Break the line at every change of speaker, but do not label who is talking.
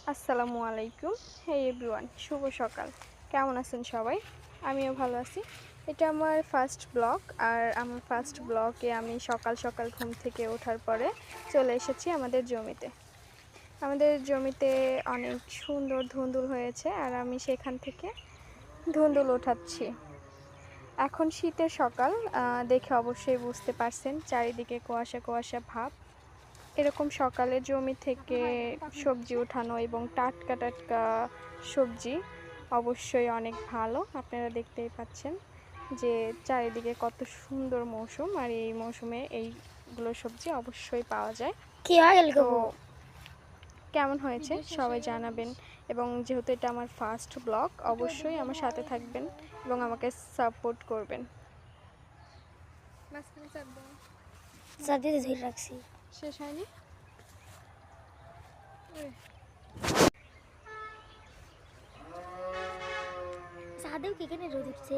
আসসালামু আলাইকুম। হে এভরিওয়ান, শুভ সকাল। কেমন আছেন সবাই? আমিও ভালো আছি। এটা আমার ফার্স্ট ব্লগ। আর আমার ফার্স্ট ব্লগে আমি সকাল সকাল ঘুম থেকে ওঠার পরে চলে এসেছি আমাদের জমিতে। আমাদের জমিতে অনেক সুন্দর ধুন্দুল হয়েছে আর আমি সেখান থেকে ধুন্দুল ওঠাচ্ছি। এখন শীতের সকাল, দেখে অবশ্যই বুঝতে পারছেন চারিদিকে কুয়াশা কুয়াশা ভাব। এরকম সকালে জমি থেকে সবজি উঠানো এবং টাটকা টাটকা সবজি অবশ্যই অনেক ভালো। আপনারা দেখতেই পাচ্ছেন যে চারিদিকে কত সুন্দর মৌসুম, আর এই মৌসুমে এইগুলো সবজি অবশ্যই পাওয়া যায়।
কি হয়ে গেল
তো
গো?
কেমন হয়েছে সবাই জানাবেন, এবং যেহেতু এটা আমার ফার্স্ট ব্লগ অবশ্যই আমার সাথে থাকবেন এবং আমাকে সাপোর্ট করবেন।
সাথে ধরে রাখছি।
শেষ হয়নি?
সাদেও কি এখানে রোদ উঠছে?